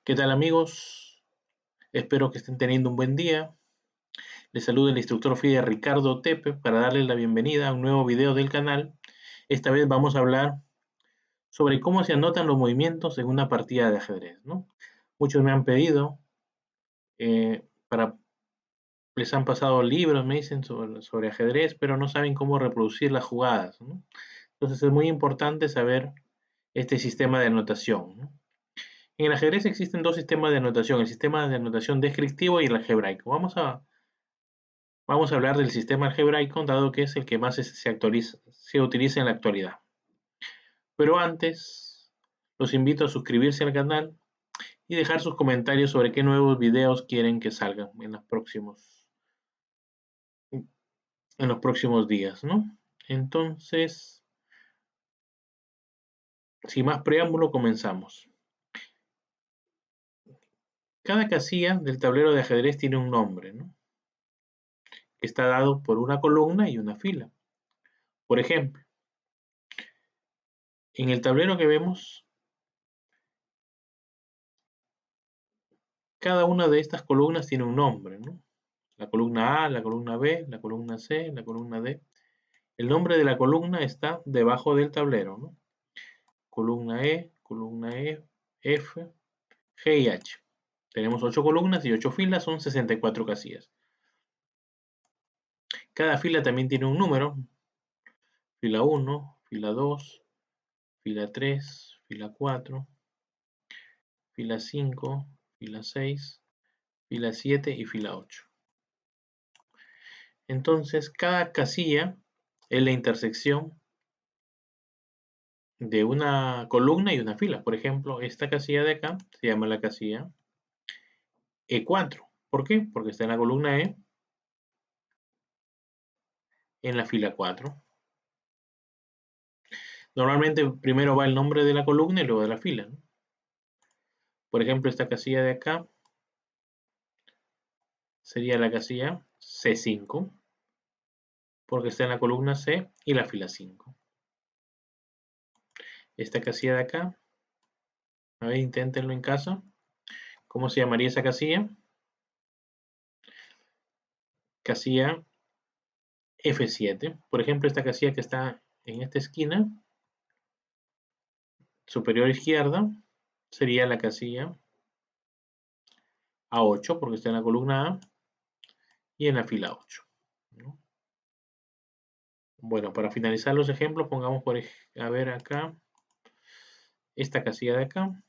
¿Qué tal amigos? Espero que estén teniendo un buen día. Les saluda el instructor FIDE Ricardo Tepe para darles la bienvenida a un nuevo video del canal. Esta vez vamos a hablar sobre cómo se anotan los movimientos en una partida de ajedrez, ¿no? Muchos me han pedido, eh, para, les han pasado libros, me dicen, sobre ajedrez, pero no saben cómo reproducir las jugadas, ¿no? Entonces es muy importante saber este sistema de anotación, ¿no? En el ajedrez existen dos sistemas de anotación, el sistema de anotación descriptivo y el algebraico. Vamos a hablar del sistema algebraico, dado que es el que más se utiliza en la actualidad. Pero antes, los invito a suscribirse al canal y dejar sus comentarios sobre qué nuevos videos quieren que salgan en los próximos días, ¿no? Entonces, sin más preámbulo, comenzamos. Cada casilla del tablero de ajedrez tiene un nombre, ¿no? Que está dado por una columna y una fila. Por ejemplo, en el tablero que vemos, cada una de estas columnas tiene un nombre, ¿no? La columna A, la columna B, la columna C, la columna D. El nombre de la columna está debajo del tablero, ¿no? Columna E, F, G y H. Tenemos 8 columnas y 8 filas, son 64 casillas. Cada fila también tiene un número. Fila 1, fila 2, fila 3, fila 4, fila 5, fila 6, fila 7 y fila 8. Entonces, cada casilla es la intersección de una columna y una fila. Por ejemplo, esta casilla de acá se llama la casilla E4. ¿Por qué? Porque está en la columna E, en la fila 4. Normalmente primero va el nombre de la columna y luego de la fila, ¿no? Por ejemplo, esta casilla de acá sería la casilla C5, porque está en la columna C y la fila 5. Esta casilla de acá, a ver, inténtenlo en casa. ¿Cómo se llamaría esa casilla? Casilla F7. Por ejemplo, esta casilla que está en esta esquina superior izquierda sería la casilla A8, porque está en la columna A y en la fila 8, ¿no? Bueno, para finalizar los ejemplos, pongamos a ver acá, esta casilla de acá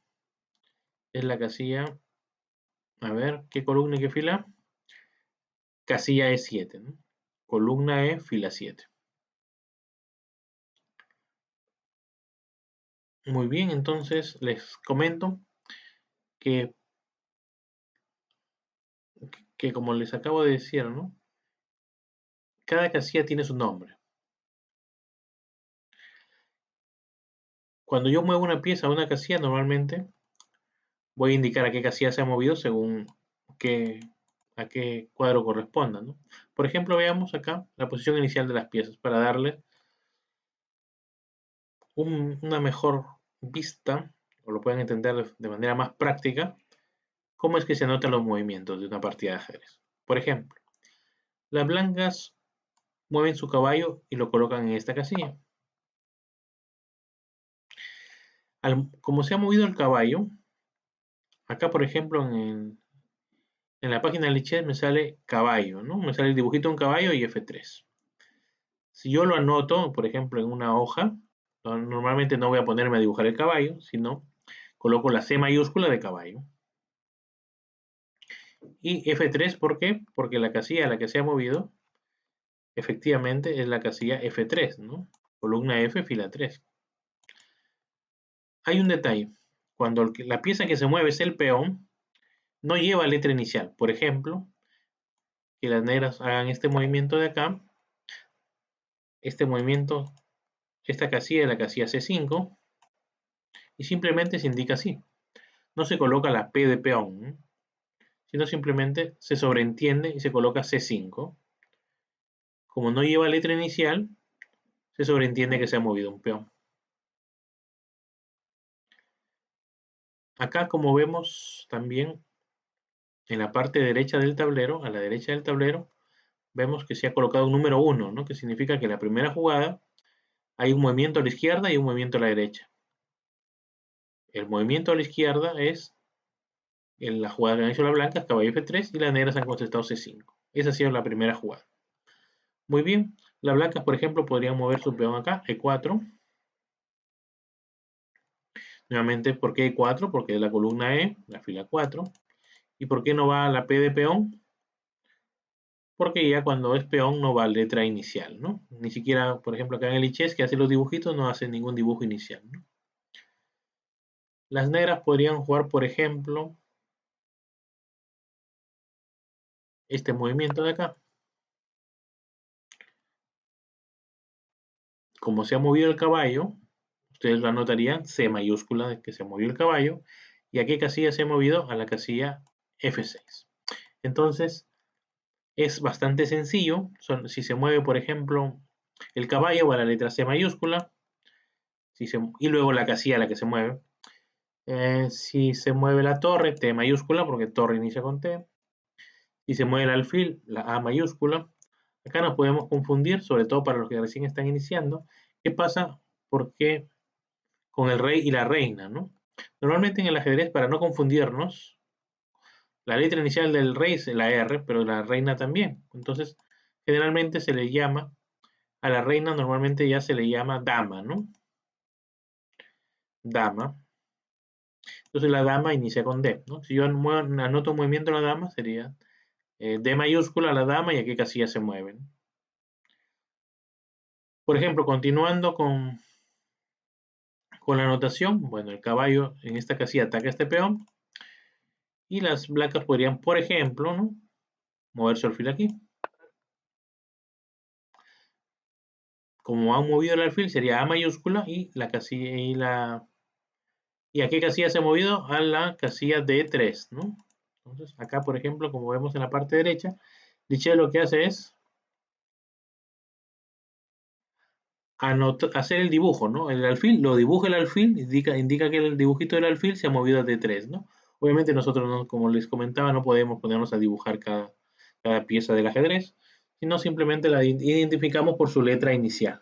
es la casilla, a ver, ¿qué columna y qué fila? Casilla E7, ¿no? Columna E, fila 7. Muy bien, entonces les comento que, que como les acabo de decir, ¿no? Cada casilla tiene su nombre. Cuando yo muevo una pieza a una casilla, normalmente voy a indicar a qué casilla se ha movido según a qué cuadro corresponda, ¿no? Por ejemplo, veamos acá la posición inicial de las piezas para darle una mejor vista, o lo pueden entender de manera más práctica, cómo es que se anotan los movimientos de una partida de ajedrez. Por ejemplo, las blancas mueven su caballo y lo colocan en esta casilla. Como se ha movido el caballo, acá por ejemplo en la página de Lichess me sale caballo, ¿no? Me sale el dibujito de un caballo y F3. Si yo lo anoto, por ejemplo, en una hoja, normalmente no voy a ponerme a dibujar el caballo, sino coloco la C mayúscula de caballo. Y F3, ¿por qué? Porque la casilla a la que se ha movido, efectivamente, es la casilla F3, ¿no? Columna F, fila 3. Hay un detalle. Cuando la pieza que se mueve es el peón, no lleva letra inicial. Por ejemplo, que las negras hagan este movimiento de acá. Este movimiento, esta casilla es la casilla C5. Y simplemente se indica así. No se coloca la P de peón, ¿no? Sino simplemente se sobreentiende y se coloca C5. Como no lleva letra inicial, se sobreentiende que se ha movido un peón. Acá, como vemos también en la parte derecha del tablero, a la derecha del tablero, vemos que se ha colocado un número 1, ¿no? Que significa que en la primera jugada hay un movimiento a la izquierda y un movimiento a la derecha. El movimiento a la izquierda es en la jugada que han hecho las blancas, caballo F3, y las negras han contestado C5. Esa ha sido la primera jugada. Muy bien, las blancas, por ejemplo, podrían mover su peón acá, E4. Nuevamente, ¿por qué E4? Porque es la columna E, la fila 4. ¿Y por qué no va a la P de peón? Porque ya cuando es peón no va a letra inicial, ¿no? Ni siquiera, por ejemplo, acá en el Lichess, que hace los dibujitos, no hace ningún dibujo inicial, ¿no? Las negras podrían jugar, por ejemplo, este movimiento de acá. Como se ha movido el caballo, ustedes lo anotarían C mayúscula de que se movió el caballo. ¿Y a qué casilla se ha movido? A la casilla F6. Entonces, es bastante sencillo. Si se mueve, por ejemplo, el caballo va a la letra C mayúscula. Y luego la casilla a la que se mueve. Si se mueve la torre, T mayúscula, porque torre inicia con T. Si se mueve el alfil, la A mayúscula. Acá nos podemos confundir, sobre todo para los que recién están iniciando. ¿Qué pasa? Porque con el rey y la reina, ¿no? Normalmente en el ajedrez, para no confundirnos, la letra inicial del rey es la R, pero la reina también. Entonces, generalmente se le llama, a la reina normalmente ya se le llama dama, ¿no? Dama. Entonces la dama inicia con D, ¿no? Si yo anoto un movimiento de la dama, sería D mayúscula la dama y a qué casilla se mueven. Por ejemplo, continuando con la anotación, bueno, el caballo en esta casilla ataca a este peón y las blancas podrían, por ejemplo, ¿no? Mover su alfil aquí. Como han movido el alfil, sería A mayúscula y la casilla ¿y a qué casilla se ha movido? A la casilla D3, ¿no? Entonces, acá, por ejemplo, como vemos en la parte derecha, Lichess lo que hace es hacer el dibujo, ¿no? El alfil, lo dibuja el alfil, indica que el dibujito del alfil se ha movido a D3, ¿no? Obviamente nosotros, no, como les comentaba, no podemos ponernos a dibujar cada pieza del ajedrez, sino simplemente la identificamos por su letra inicial.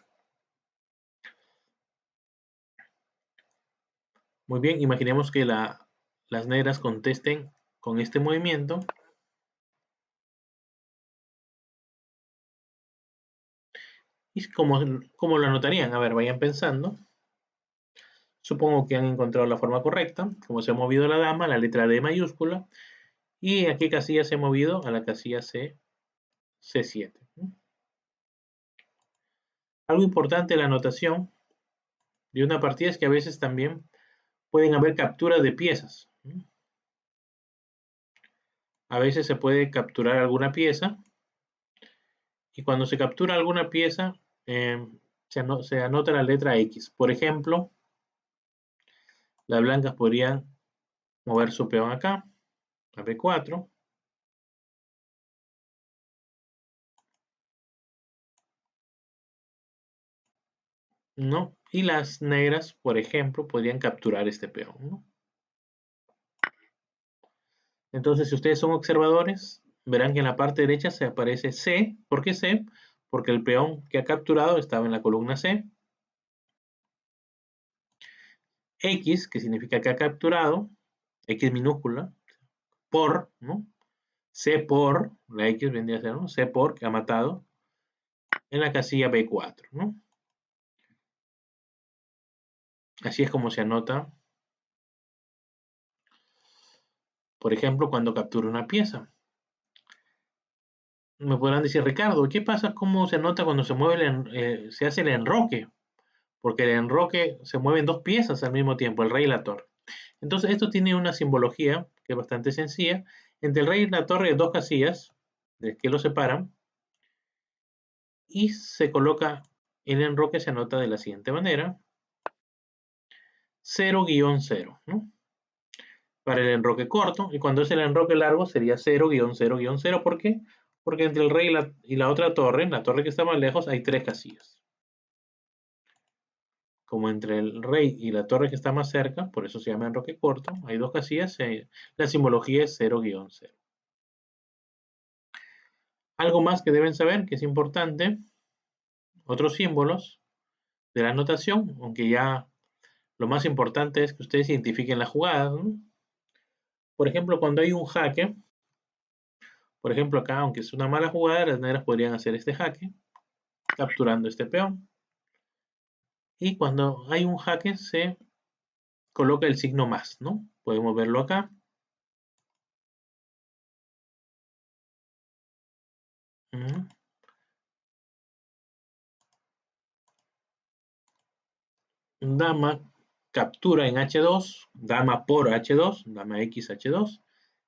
Muy bien, imaginemos que las negras contesten con este movimiento. ¿Y cómo lo anotarían? A ver, vayan pensando. Supongo que han encontrado la forma correcta. Como se ha movido la dama, la letra D mayúscula. ¿Y a qué casilla se ha movido? A la casilla C7. Algo importante en la anotación de una partida es que a veces también pueden haber capturas de piezas. A veces se puede capturar alguna pieza y cuando se captura alguna pieza se anota la letra X. Por ejemplo, las blancas podrían mover su peón acá, a B4. ¿No? Y las negras, por ejemplo, podrían capturar este peón, ¿no? Entonces, si ustedes son observadores, verán que en la parte derecha se aparece C. ¿Por qué C? Porque el peón que ha capturado estaba en la columna C. X, que significa que ha capturado, X minúscula, por, ¿no? C por, la X vendría a ser, ¿no? C por, que ha matado, en la casilla B4, ¿no? Así es como se anota, por ejemplo, cuando captura una pieza. Me podrán decir, Ricardo, ¿qué pasa? ¿Cómo se anota cuando se mueve se hace el enroque? Porque el enroque se mueven dos piezas al mismo tiempo, el rey y la torre. Entonces, esto tiene una simbología que es bastante sencilla. Entre el rey y la torre hay dos casillas que lo separan y se coloca el enroque, se anota de la siguiente manera: 0-0, ¿no? Para el enroque corto, y cuando es el enroque largo sería 0-0-0. ¿Por qué? Porque entre el rey y la otra torre, la torre que está más lejos, hay tres casillas. como entre el rey y la torre que está más cerca, por eso se llama enroque corto, hay dos casillas, la simbología es 0-0. Algo más que deben saber, que es importante, otros símbolos de la notación, aunque ya lo más importante es que ustedes identifiquen la jugada, ¿no? Por ejemplo, cuando hay un jaque, por ejemplo acá, aunque es una mala jugada, las negras podrían hacer este jaque, capturando este peón. Y cuando hay un jaque se coloca el signo más, ¿no? Podemos verlo acá. Dama captura en H2, dama por H2, dama X H2,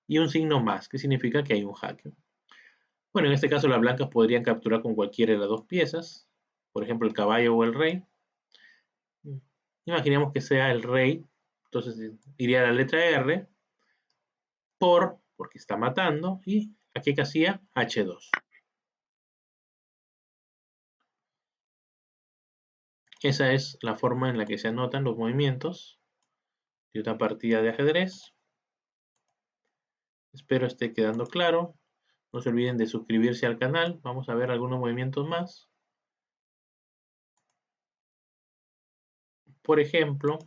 y un signo más, que significa que hay un jaque. Bueno, en este caso las blancas podrían capturar con cualquiera de las dos piezas, por ejemplo el caballo o el rey. Imaginemos que sea el rey, entonces iría a la letra R, porque está matando, y aquí casilla H2. Esa es la forma en la que se anotan los movimientos de una partida de ajedrez. Espero esté quedando claro. No se olviden de suscribirse al canal. Vamos a ver algunos movimientos más. Por ejemplo,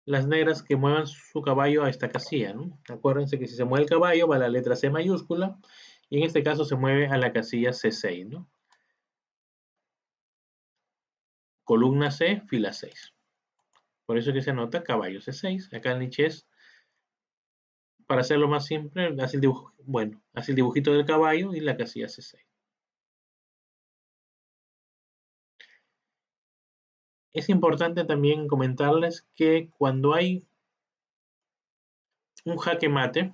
las negras que muevan su caballo a esta casilla, ¿no? Acuérdense que si se mueve el caballo va a la letra C mayúscula y en este caso se mueve a la casilla C6, ¿no? Columna C, fila 6. Por eso que se anota caballo C6. Acá en Lichess, para hacerlo más simple, hace el dibujo, bueno, hace el dibujito del caballo y la casilla C6. Es importante también comentarles que cuando hay un jaque mate,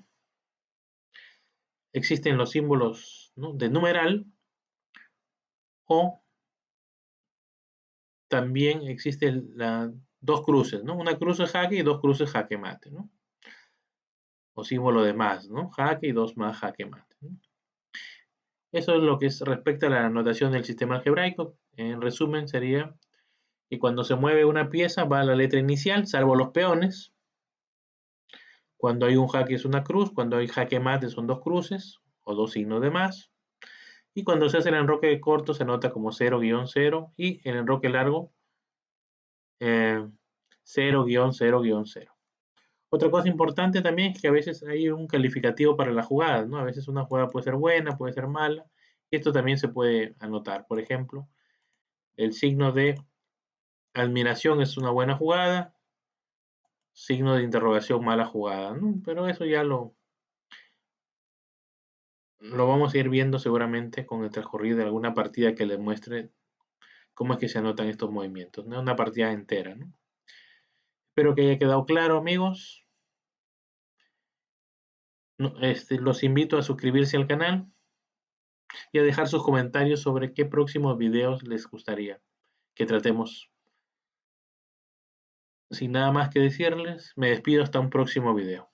existen los símbolos, ¿no?, de numeral, o también existen dos cruces, ¿no? Una cruz de jaque y dos cruces jaque mate, ¿no? O símbolo de más, ¿no? Jaque y dos más jaque mate, ¿no? Eso es lo que es respecto a la notación del sistema algebraico. En resumen, sería que cuando se mueve una pieza va a la letra inicial, salvo los peones. Cuando hay un jaque es una cruz, cuando hay jaque mate son dos cruces o dos signos de más. Y cuando se hace el enroque corto se nota como 0-0 y el enroque largo 0-0-0. Otra cosa importante también es que a veces hay un calificativo para la jugada, ¿no? A veces una jugada puede ser buena, puede ser mala, y esto también se puede anotar. Por ejemplo, el signo de admiración es una buena jugada, signo de interrogación mala jugada, ¿no? Pero eso ya lo vamos a ir viendo seguramente con el transcurrir de alguna partida que les muestre cómo es que se anotan estos movimientos, ¿no? Una partida entera, ¿no? Espero que haya quedado claro, amigos. Los invito a suscribirse al canal y a dejar sus comentarios sobre qué próximos videos les gustaría que tratemos. Sin nada más que decirles, me despido hasta un próximo video.